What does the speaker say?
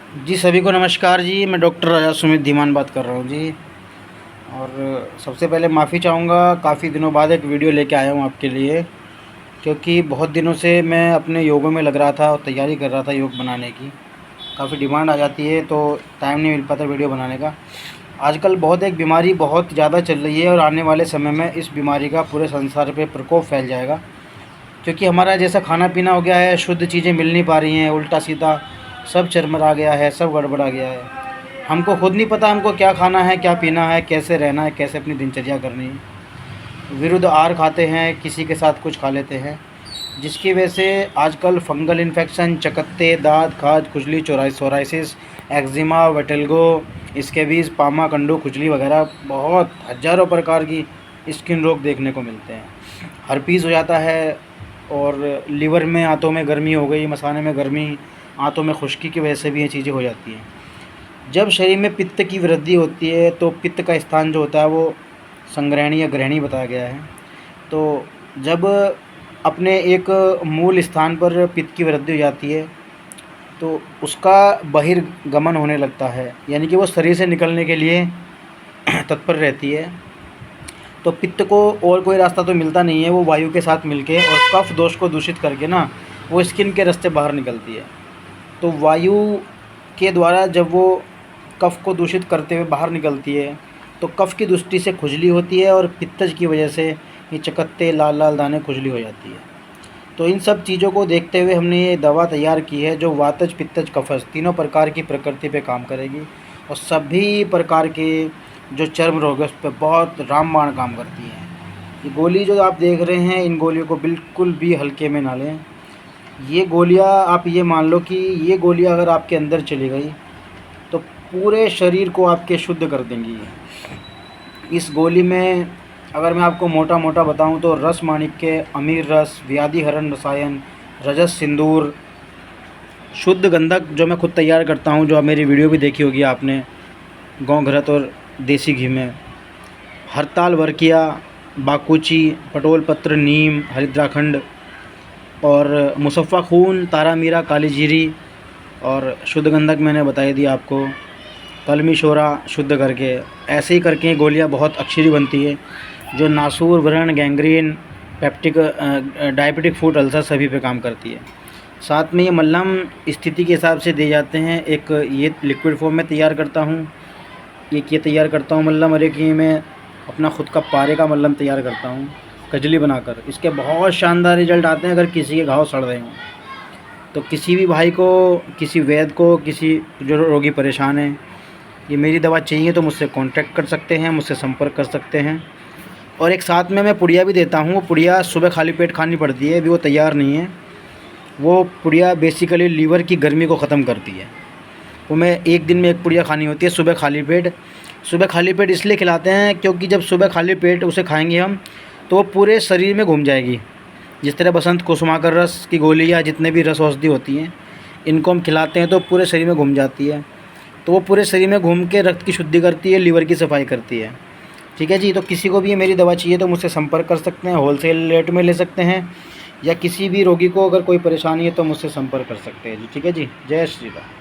जी सभी को नमस्कार जी। मैं डॉक्टर राजा सुमित धीमान बात कर रहा हूँ जी। और सबसे पहले माफ़ी चाहूँगा, काफ़ी दिनों बाद एक वीडियो लेके आया हूँ आपके लिए, क्योंकि बहुत दिनों से मैं अपने योगों में लग रहा था और तैयारी कर रहा था योग बनाने की। काफ़ी डिमांड आ जाती है तो टाइम नहीं मिल पाता वीडियो बनाने का। आजकल बहुत एक बीमारी बहुत ज़्यादा चल रही है और आने वाले समय में इस बीमारी का पूरे संसार पे प्रकोप फैल जाएगा, क्योंकि हमारा जैसा खाना पीना हो गया है, शुद्ध चीज़ें मिल नहीं पा रही हैं, उल्टा सीधा सब चरमरा गया है, सब गड़बड़ा गया है। हमको खुद नहीं पता हमको क्या खाना है, क्या पीना है, कैसे रहना है, कैसे अपनी दिनचर्या करनी है। विरुद्ध आहार खाते हैं, किसी के साथ कुछ खा लेते हैं, जिसकी वजह से आजकल फंगल इन्फेक्शन, चकत्ते, दाँत, खाज, खुजली, सोराइसिस, एक्जिमा, वेटिल्गो, स्कैबीज़, पामा, कंडू, खुजली वगैरह बहुत हज़ारों प्रकार की स्किन रोग देखने को मिलते हैं। हर्पीज़ हो जाता है और लीवर में, आंतों में गर्मी हो गई, मसाने में गर्मी, आंतों में खुश्की की वजह से भी ये चीज़ें हो जाती हैं। जब शरीर में पित्त की वृद्धि होती है तो पित्त का स्थान जो होता है वो संग्रहणी या ग्रहणी बताया गया है। तो जब अपने एक मूल स्थान पर पित्त की वृद्धि हो जाती है तो उसका बहिर्गमन होने लगता है, यानी कि वो शरीर से निकलने के लिए तत्पर रहती है। तो पित्त को और कोई रास्ता तो मिलता नहीं है, वो वायु के साथ मिलके और कफ दोष को दूषित करके ना वो स्किन के रास्ते बाहर निकलती है। तो वायु के द्वारा जब वो कफ को दूषित करते हुए बाहर निकलती है तो कफ की दृष्टि से खुजली होती है और पित्तज की वजह से ये चकत्ते, लाल लाल दाने, खुजली हो जाती है। तो इन सब चीज़ों को देखते हुए हमने ये दवा तैयार की है जो वातज, पित्तज, कफज तीनों प्रकार की प्रकृति पे काम करेगी और सभी प्रकार के जो चर्म रोग है उस पर बहुत रामबाण काम करती है। ये गोली जो आप देख रहे हैं, इन गोलियों को बिल्कुल भी हल्के में ना लें। ये गोलियां, आप ये मान लो कि ये गोलियां अगर आपके अंदर चली गई तो पूरे शरीर को आपके शुद्ध कर देंगी। इस गोली में अगर मैं आपको मोटा मोटा बताऊं तो रस माणिक्य, अमीर रस, व्याधि हरण रसायन, रजस सिंदूर, शुद्ध गंधक जो मैं खुद तैयार करता हूं, जो आप मेरी वीडियो भी देखी होगी आपने, गाँव घरत और देसी घी में, हरताल वर्किया, बाकुची, पटोल पत्र, नीम, हरिद्राखंड और मुसफ़ा खून, तारा मीरा, काली जीरी और शुद्ध गंधक मैंने बताई दी आपको, कलमी शोरा शुद्ध करके। ऐसे ही करके गोलियां बहुत अच्छी बनती है जो नासूर, व्रण, gangrene, peptic, diabetic foot ulcer सभी पे काम करती है। साथ में ये मल्लम स्थिति के हिसाब से दिए जाते हैं। एक ये लिक्विड फॉर्म में तैयार करता हूँ, एक ये तैयार करता हूँ मल्लम, और एक ये मैं अपना ख़ुद का पारे का मल्लम तैयार करता हूँ कजली बनाकर। इसके बहुत शानदार रिजल्ट आते हैं अगर किसी के घाव सड़ रहे हों। तो किसी भी भाई को, किसी वैद्य को, किसी जो रोगी परेशान है, ये मेरी दवा चाहिए तो मुझसे कांटेक्ट कर सकते हैं, मुझसे संपर्क कर सकते हैं। और एक साथ में मैं पुड़िया भी देता हूँ। वो पुड़िया सुबह खाली पेट खानी पड़ती है, अभी वो तैयार नहीं है। वो पुड़िया बेसिकली लीवर की गर्मी को ख़त्म करती है। वो मैं एक दिन में एक पुड़िया खानी होती है सुबह खाली पेट। सुबह खाली पेट इसलिए खिलाते हैं क्योंकि जब सुबह खाली पेट उसे खाएंगे हम तो वो पूरे शरीर में घूम जाएगी। जिस तरह बसंत कुसुमाकर रस की गोली या जितने भी रस औषधि होती हैं, इनको हम खिलाते हैं तो पूरे शरीर में घूम जाती है। तो वो पूरे शरीर में घूम के रक्त की शुद्धि करती है, लीवर की सफाई करती है। ठीक है जी। तो किसी को भी ये मेरी दवा चाहिए तो मुझसे संपर्क कर सकते हैं, होलसेल रेट में ले सकते हैं, या किसी भी रोगी को अगर कोई परेशानी है तो मुझसे संपर्क कर सकते हैं जी। ठीक है जी। जय श्री राम।